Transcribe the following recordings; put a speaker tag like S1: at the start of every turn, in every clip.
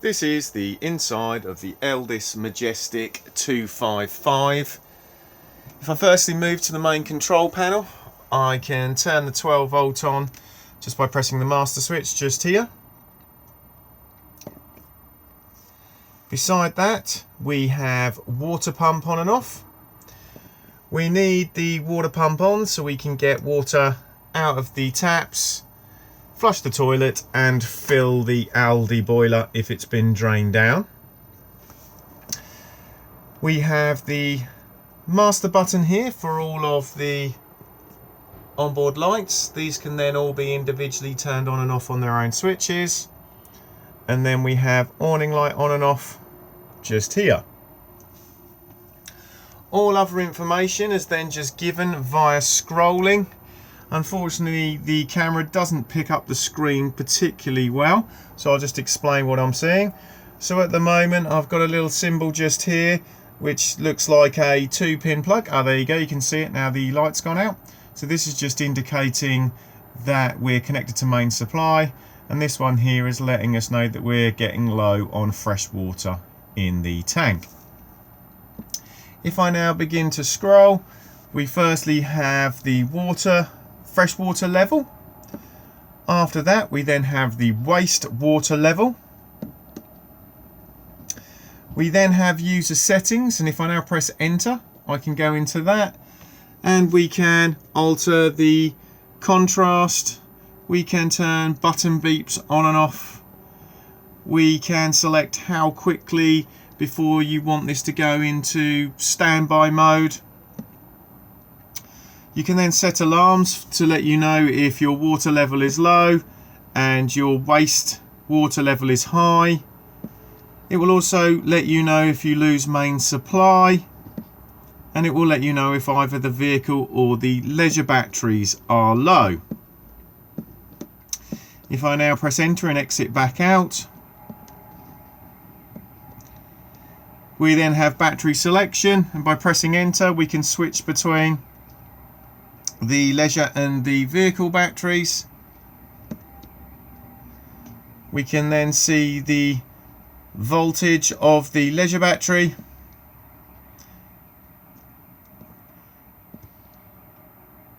S1: This is the inside of the Elddis Majestic 255. If I firstly move to the main control panel, I can turn the 12 volt on just by pressing the master switch just here. Beside that, we have water pump on and off. We need the water pump on so we can get water out of the taps, flush the toilet and fill the Aldi boiler if it's been drained down. We have the master button here for all of the onboard lights. These can then all be individually turned on and off on their own switches. And then we have awning light on and off just here. All other information is then just given via scrolling. Unfortunately, the camera doesn't pick up the screen particularly well, so I'll just explain what I'm seeing. So at the moment, I've got a little symbol just here, which looks like a 2-pin plug. Oh, there you go, you can see it now, the light's gone out. So this is just indicating that we're connected to main supply, and this one here is letting us know that we're getting low on fresh water in the tank. If I now begin to scroll, we firstly have the fresh water level. After that, we then have the waste water level. We then have user settings, and if I now press enter, I can go into that and we can alter the contrast. We can turn button beeps on and off. We can select how quickly before you want this to go into standby mode. You can then set alarms to let you know if your water level is low and your waste water level is high. It will also let you know if you lose main supply, and it will let you know if either the vehicle or the leisure batteries are low. If I now press enter and exit back out, we then have battery selection, and by pressing enter we can switch between the leisure and the vehicle batteries. We can then see the voltage of the leisure battery,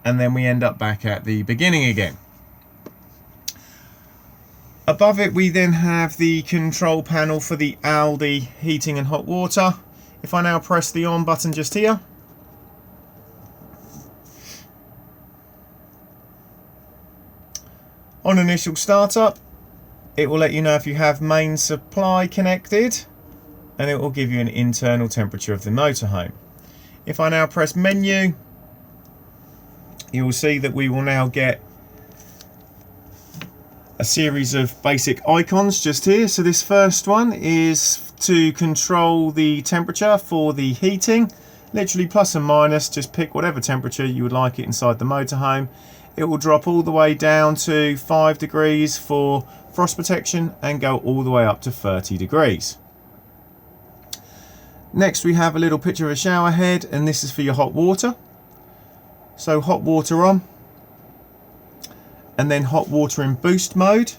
S1: and then we end up back at the beginning again. Above it we then have the control panel for the Aldi heating and hot water. If I now press the on button just here, on initial startup, it will let you know if you have main supply connected, and it will give you an internal temperature of the motorhome. If I now press menu, you will see that we will now get a series of basic icons just here. So this first one is to control the temperature for the heating, literally plus and minus, just pick whatever temperature you would like it inside the motorhome. It will drop all the way down to 5 degrees for frost protection and go all the way up to 30 degrees. Next we have a little picture of a shower head, and this is for your hot water. So hot water on, and then hot water in boost mode.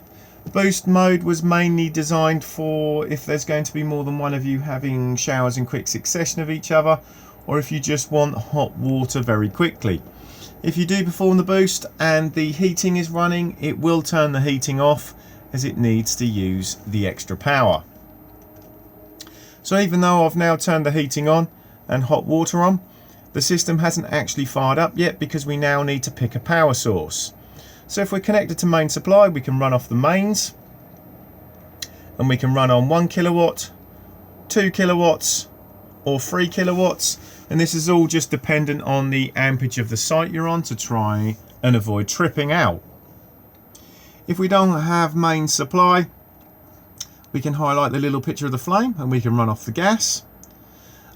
S1: Boost mode was mainly designed for if there's going to be more than one of you having showers in quick succession of each other, or if you just want hot water very quickly. If you do perform the boost and the heating is running, it will turn the heating off as it needs to use the extra power. So even though I've now turned the heating on and hot water on, the system hasn't actually fired up yet because we now need to pick a power source. So if we're connected to main supply, we can run off the mains, and we can run on 1 kilowatt, 2 kilowatts or 3 kilowatts. And this is all just dependent on the ampage of the site you're on to try and avoid tripping out. If we don't have main supply, we can highlight the little picture of the flame and we can run off the gas.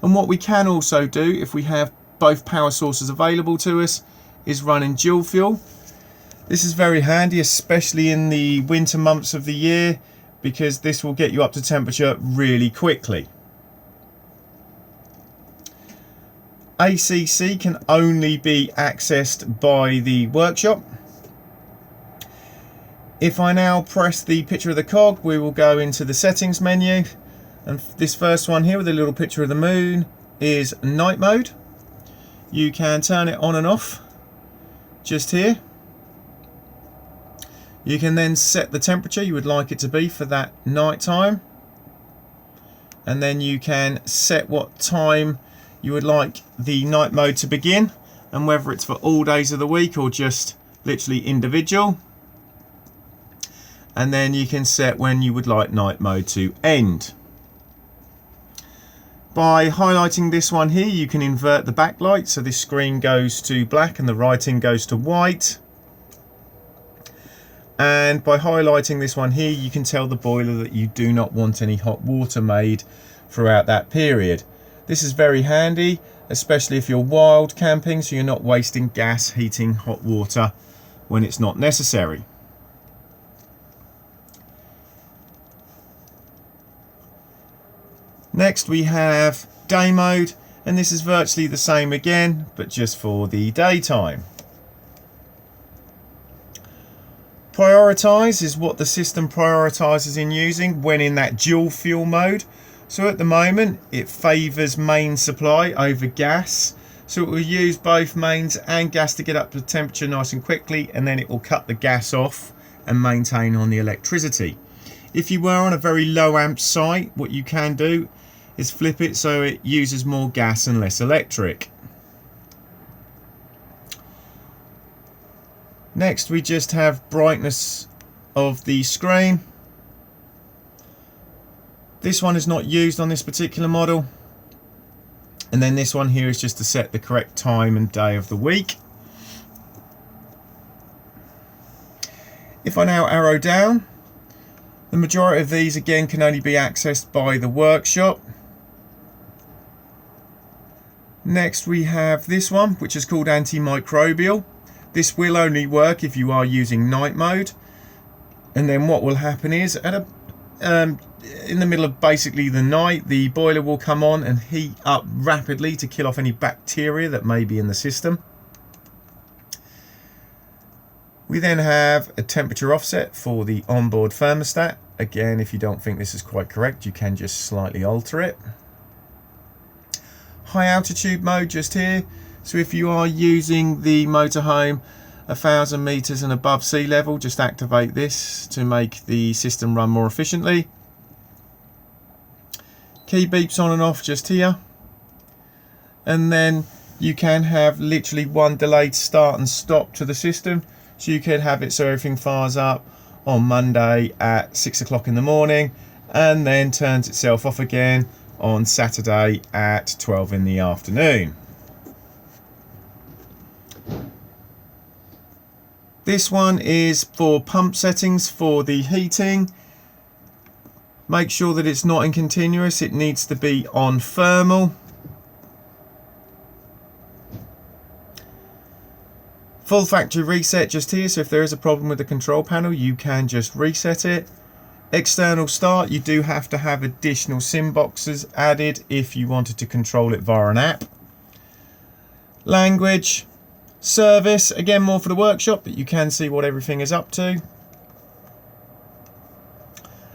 S1: And what we can also do, if we have both power sources available to us, is run in dual fuel. This is very handy, especially in the winter months of the year, because this will get you up to temperature really quickly. ACC can only be accessed by the workshop. If I now press the picture of the cog, we will go into the settings menu, and this first one here with a little picture of the moon is night mode. You can turn it on and off just here. You can then set the temperature you would like it to be for that night time, and then you can set what time you would like the night mode to begin, and whether it's for all days of the week or just literally individual. And then you can set when you would like night mode to end. By highlighting this one here, you can invert the backlight, so this screen goes to black and the writing goes to white. And by highlighting this one here, you can tell the boiler that you do not want any hot water made throughout that period. This is very handy, especially if you're wild camping, so you're not wasting gas heating hot water when it's not necessary. Next we have day mode, and this is virtually the same again, but just for the daytime. Prioritize is what the system prioritizes in using when in that dual fuel mode. So at the moment it favors main supply over gas, so it will use both mains and gas to get up to temperature nice and quickly, and then it will cut the gas off and maintain on the electricity. If you were on a very low amp site, what you can do is flip it so it uses more gas and less electric. Next we just have brightness of the screen. This one is not used on this particular model, and then this one here is just to set the correct time and day of the week. If I now arrow down, the majority of these again can only be accessed by the workshop. Next we have this one, which is called antimicrobial. This will only work if you are using night mode, and then what will happen is at in the middle of basically the night, the boiler will come on and heat up rapidly to kill off any bacteria that may be in the system. We then have a temperature offset for the onboard thermostat. Again, if you don't think this is quite correct, you can just slightly alter it. High altitude mode just here, so if you are using the motorhome 1,000 meters and above sea level, just activate this to make the system run more efficiently. Key beeps on and off just here, and then you can have literally one delayed start and stop to the system, so you could have it so everything fires up on Monday at 6 o'clock in the morning and then turns itself off again on Saturday at 12 in the afternoon. This one is for pump settings for the heating. Make sure that it's not in continuous, it needs to be on thermal. Full factory reset just here, so if there is a problem with the control panel you can just reset it. External start, you do have to have additional SIM boxes added if you wanted to control it via an app. Language, service, again more for the workshop, but you can see what everything is up to.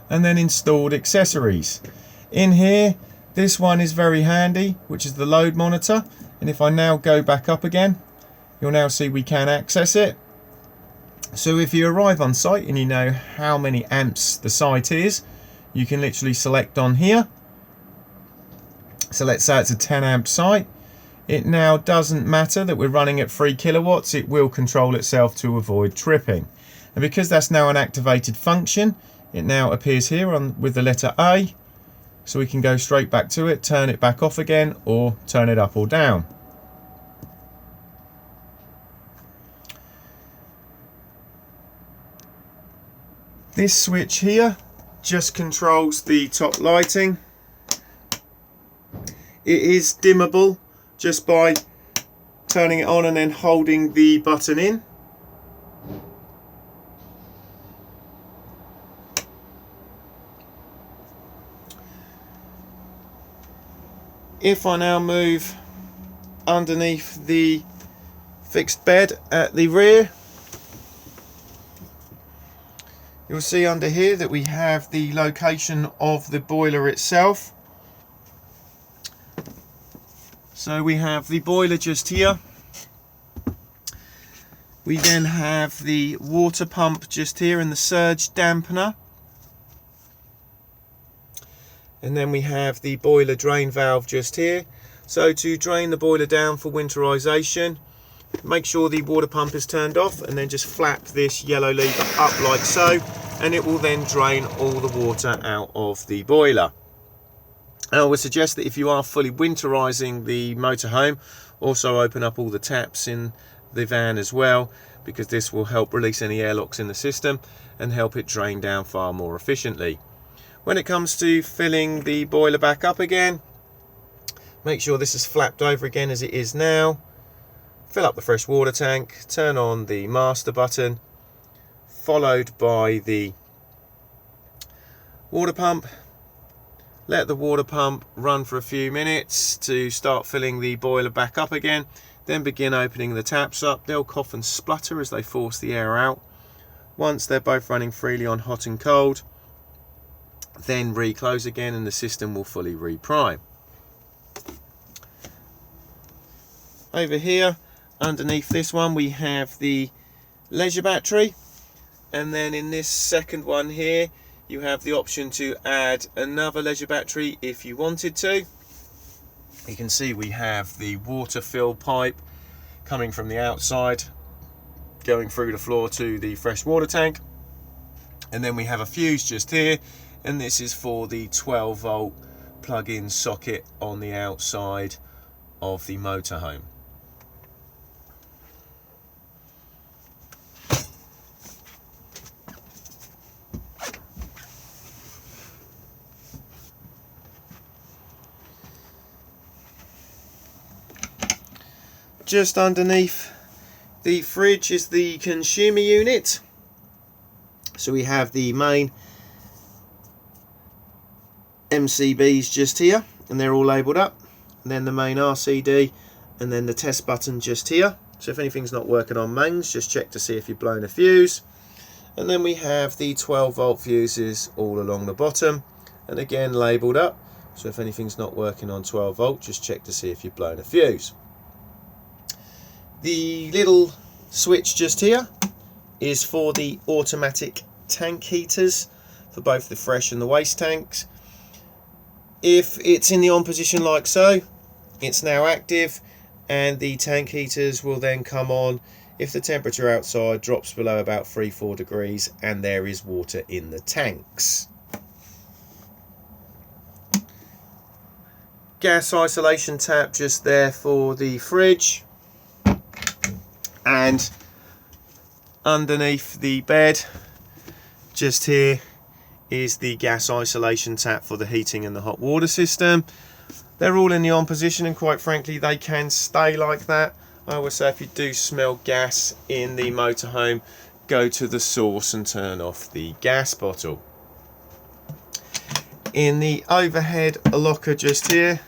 S1: And then installed accessories. In here, this one is very handy, which is the load monitor, and if I now go back up again, you'll now see we can access it. So if you arrive on site and you know how many amps the site is, you can literally select on here. So let's say it's a 10 amp site. It now doesn't matter that we're running at 3 kilowatts, it will control itself to avoid tripping. And because that's now an activated function, it now appears here with the letter A. So we can go straight back to it, turn it back off again, or turn it up or down. This switch here just controls the top lighting. It is dimmable just by turning it on and then holding the button in. If I now move underneath the fixed bed at the rear, You'll see under here that we have the location of the boiler itself. So we have the boiler just here. We then have the water pump just here and the surge dampener. And then we have the boiler drain valve just here. So to drain the boiler down for winterization, make sure the water pump is turned off and then just flap this yellow lever up like so, and it will then drain all the water out of the boiler. And I would suggest that if you are fully winterizing the motorhome, also open up all the taps in the van as well, because this will help release any airlocks in the system and help it drain down far more efficiently. When it comes to filling the boiler back up again, make sure this is flapped over again as it is now. Fill up the fresh water tank, turn on the master button, followed by the water pump. Let the water pump run for a few minutes to start filling the boiler back up again. Then begin opening the taps up. They'll cough and splutter as they force the air out. Once they're both running freely on hot and cold, then reclose again and the system will fully reprime. Over here, underneath this one, we have the leisure battery. And then in this second one here, you have the option to add another leisure battery if you wanted to. You can see we have the water fill pipe coming from the outside, going through the floor to the fresh water tank. And then we have a fuse just here, and this is for the 12-volt plug-in socket on the outside of the motorhome. Just underneath the fridge is the consumer unit. So we have the main MCBs just here, and they're all labelled up. And then the main RCD, and then the test button just here. So if anything's not working on mains, just check to see if you've blown a fuse. And then we have the 12-volt fuses all along the bottom, and again labelled up. So if anything's not working on 12-volt, just check to see if you've blown a fuse. The little switch just here is for the automatic tank heaters for both the fresh and the waste tanks. If it's in the on position like so, it's now active, and the tank heaters will then come on if the temperature outside drops below about 3-4 degrees and there is water in the tanks. Gas isolation tap just there for the fridge. And underneath the bed just here is the gas isolation tap for the heating and the hot water system. They're all in the on position, and quite frankly they can stay like that. I would say if you do smell gas in the motorhome, go to the source and turn off the gas bottle. In the overhead locker just here,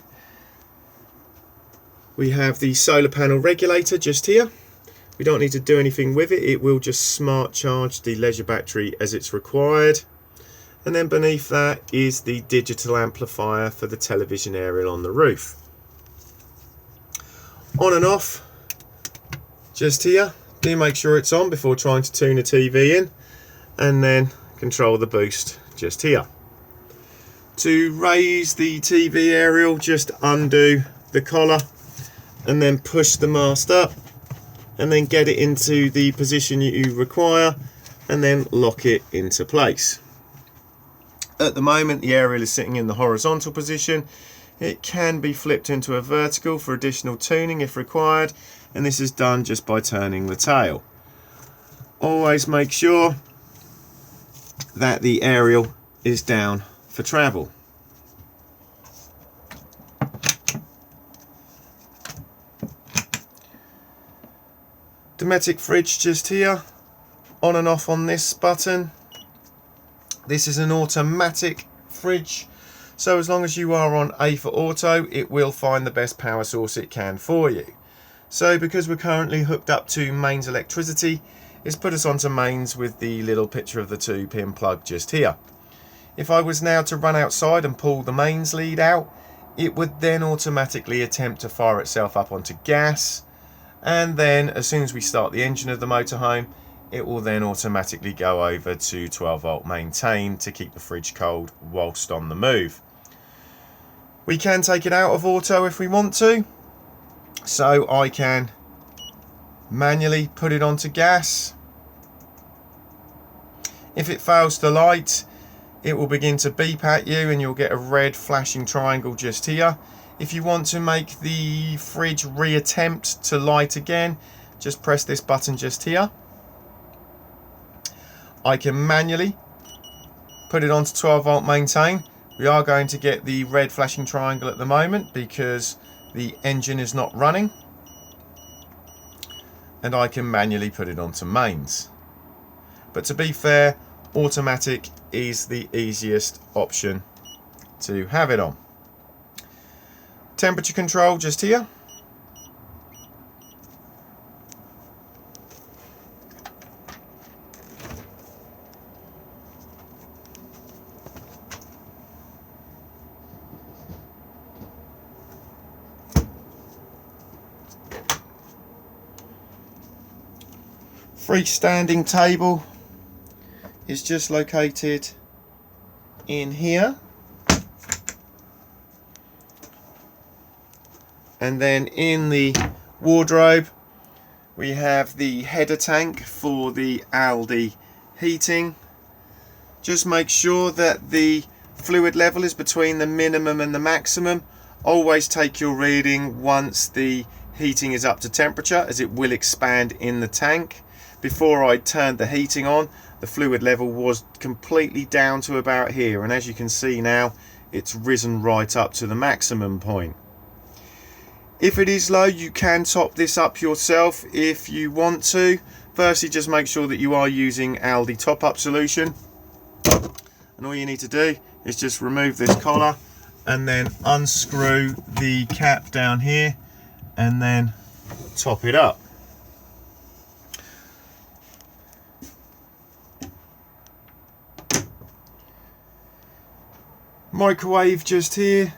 S1: we have the solar panel regulator just here. We don't need to do anything with it. It will just smart charge the leisure battery as it's required. And then beneath that is the digital amplifier for the television aerial on the roof. On and off just here. Do make sure it's on before trying to tune a TV in. And then control the boost just here. To raise the TV aerial, just undo the collar and then push the mast up, and then get it into the position you require, and then lock it into place. At the moment the aerial is sitting in the horizontal position. It can be flipped into a vertical for additional tuning if required, and this is done just by turning the tail. Always make sure that the aerial is down for travel. Dometic fridge just here, on and off on this button. This is an automatic fridge, so as long as you are on A for auto, it will find the best power source it can for you. So because we're currently hooked up to mains electricity, it's put us onto mains with the little picture of the 2-pin plug just here. If I was now to run outside and pull the mains lead out, it would then automatically attempt to fire itself up onto gas, and then as soon as we start the engine of the motorhome, it will then automatically go over to 12 volt maintain to keep the fridge cold whilst on the move. We can take it out of auto if we want to, so I can manually put it onto gas. If it fails to light, it will begin to beep at you and you'll get a red flashing triangle just here. If you want to make the fridge reattempt to light again, just press this button just here. I can manually put it onto 12 volt maintain. We are going to get the red flashing triangle at the moment because the engine is not running. And I can manually put it onto mains. But to be fair, automatic is the easiest option to have it on. Temperature control just here. Freestanding table is just located in here, and then in the wardrobe we have the header tank for the Aldi heating. Just make sure that the fluid level is between the minimum and the maximum. Always take your reading once the heating is up to temperature, as it will expand in the tank. Before I turned the heating on, the fluid level was completely down to about here, and as you can see now, it's risen right up to the maximum point. If it is low, you can top this up yourself if you want to. Firstly, just make sure that you are using Aldi top-up solution, and all you need to do is just remove this collar and then unscrew the cap down here and then top it up. Microwave just here.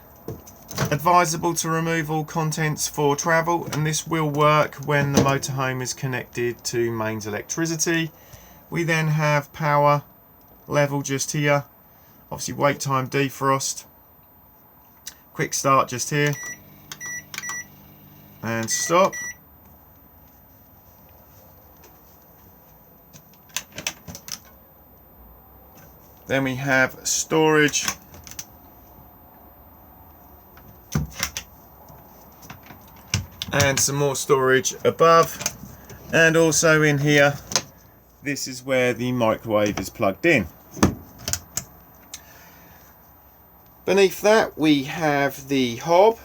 S1: Advisable to remove all contents for travel, and this will work when the motorhome is connected to mains electricity. We then have power level just here. Obviously wait time defrost. Quick start just here. And stop. Then we have storage. And some more storage above, and also in here, this is where the microwave is plugged in. Beneath that we have the hob.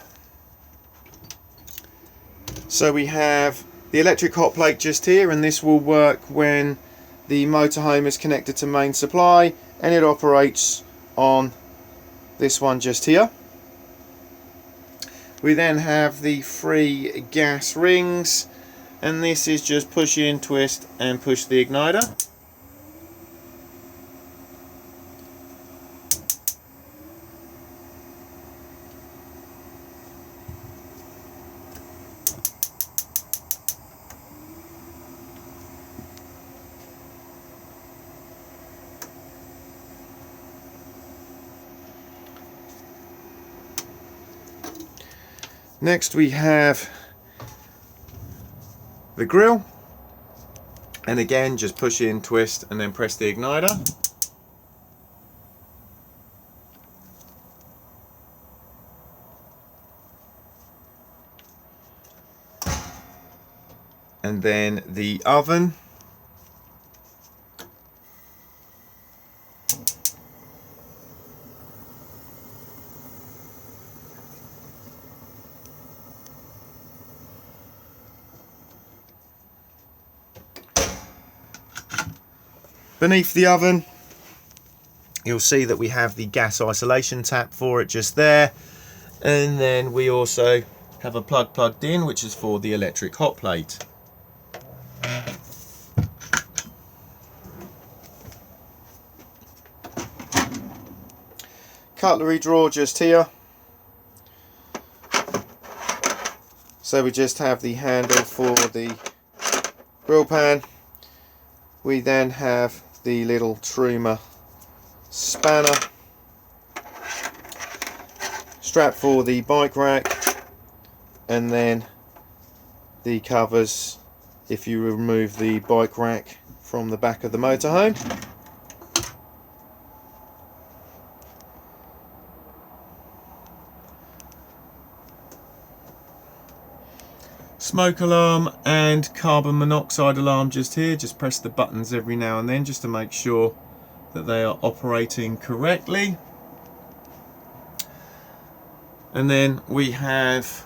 S1: So we have the electric hot plate just here, and this will work when the motorhome is connected to main supply, and it operates on this one just here. We then have the 3 gas rings, and this is just push in, twist and push the igniter. Next we have the grill, and again just push in, twist and then press the igniter. And then the oven. Beneath the oven, you'll see that we have the gas isolation tap for it just there, and then we also have a plug plugged in, which is for the electric hot plate. cutlery drawer just here. So we just have the handle for the grill pan. We then have the little Truma spanner, strap for the bike rack, and then the covers if you remove the bike rack from the back of the motorhome. Smoke alarm and carbon monoxide alarm just here. Just press the buttons every now and then just to make sure that they are operating correctly. And then we have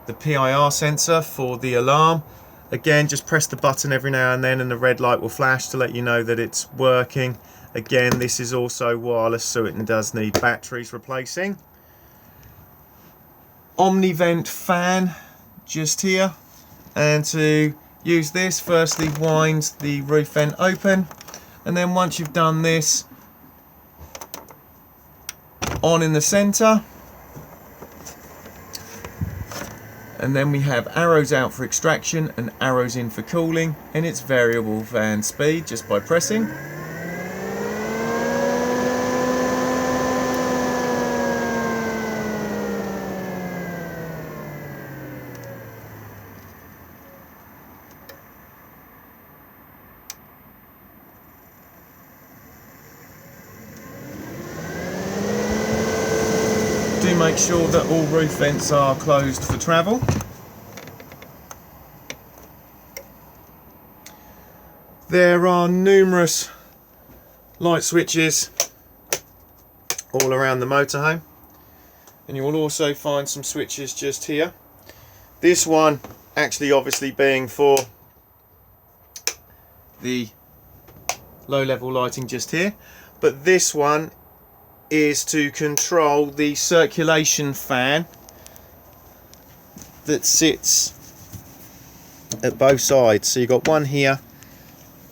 S1: the PIR sensor for the alarm. Again, just press the button every now and then and the red light will flash to let you know that it's working. Again, this is also wireless, so it does need batteries replacing. Omnivent fan just here, and to use this, firstly wind the roof vent open, and then once you've done this, on in the center, and then we have arrows out for extraction and arrows in for cooling, and it's variable fan speed just by pressing. Do make sure that all roof vents are closed for travel. There are numerous light switches all around the motorhome, and you will also find some switches just here. This one actually obviously being for the low level lighting just here, but this one is to control the circulation fan that sits at both sides. So you've got one here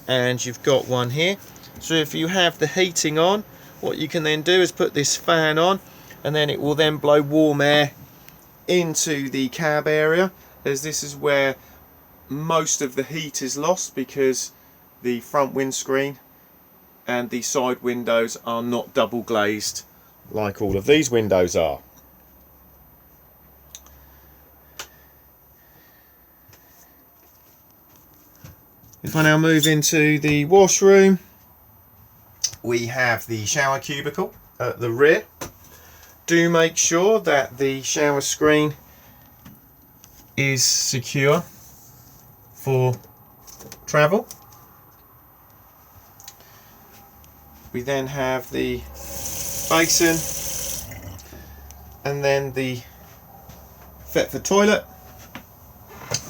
S1: and you've got one here. So if you have the heating on, what you can then do is put this fan on, and then it will then blow warm air into the cab area, as this is where most of the heat is lost, because the front windscreen and the side windows are not double glazed like all of these windows are. If I now move into the washroom, we have the shower cubicle at the rear. Do make sure that the shower screen is secure for travel. We then have the basin, and then the Thetford toilet.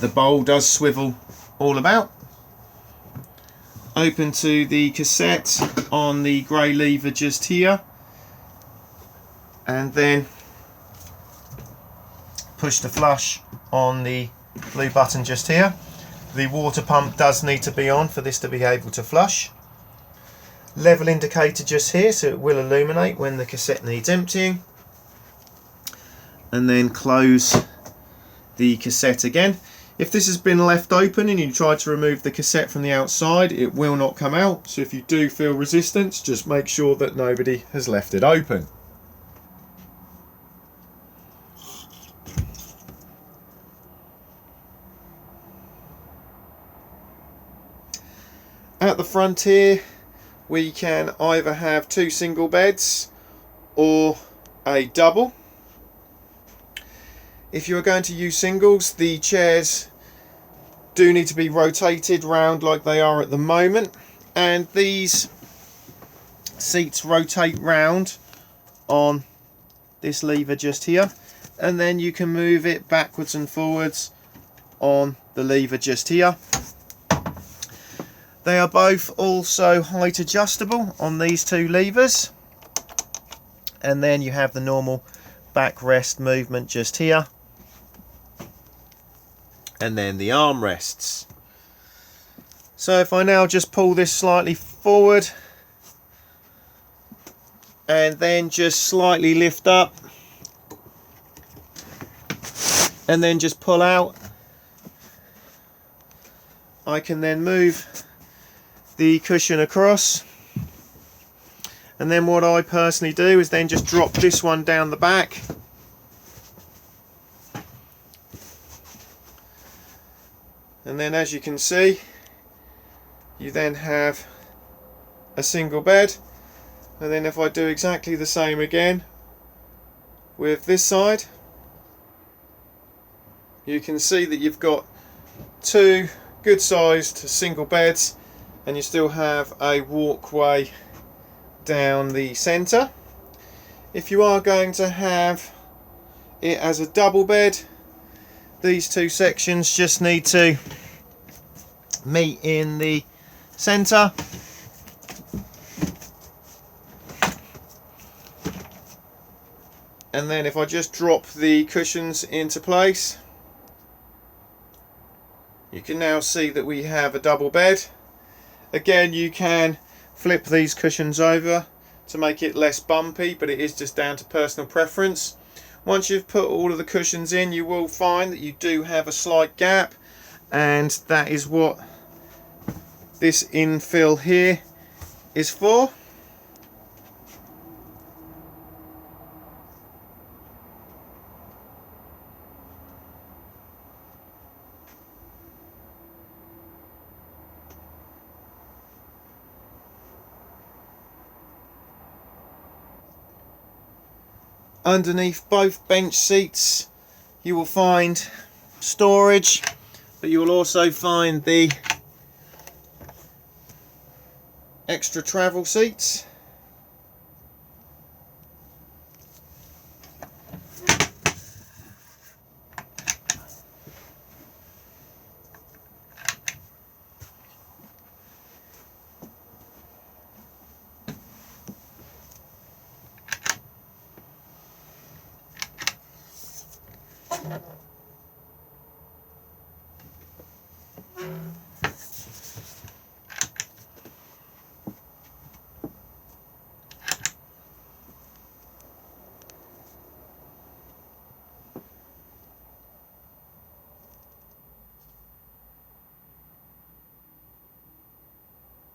S1: The bowl does swivel all about. Open to the cassette on the grey lever just here, and then push to flush on the blue button just here. The water pump does need to be on for this to be able to flush. Level indicator just here, so it will illuminate when the cassette needs emptying. And then close the cassette again. If this has been left open and you try to remove the cassette from the outside, it will not come out. So if you do feel resistance, just make sure that nobody has left it open. At the front here, we can either have two single beds or a double. If you are going to use singles, the chairs do need to be rotated round like they are at the moment, and these seats rotate round on this lever just here, and then you can move it backwards and forwards on the lever just here. They are both also height adjustable on these two levers, and then you have the normal backrest movement just here, and then the armrests. So if I now just pull this slightly forward, and then just slightly lift up and then just pull out. I can then move the cushion across, and then what I personally do is then just drop this one down the back, and then as you can see, you then have a single bed. And then if I do exactly the same again with this side, you can see that you've got two good sized single beds, and you still have a walkway down the centre. If you are going to have it as a double bed, these two sections just need to meet in the centre, and then if I just drop the cushions into place, you can now see that we have a double bed. Again, you can flip these cushions over to make it less bumpy, but it is just down to personal preference. Once you've put all of the cushions in, you will find that you do have a slight gap, and that is what this infill here is for. Underneath both bench seats you will find storage, but you will also find the extra travel seats.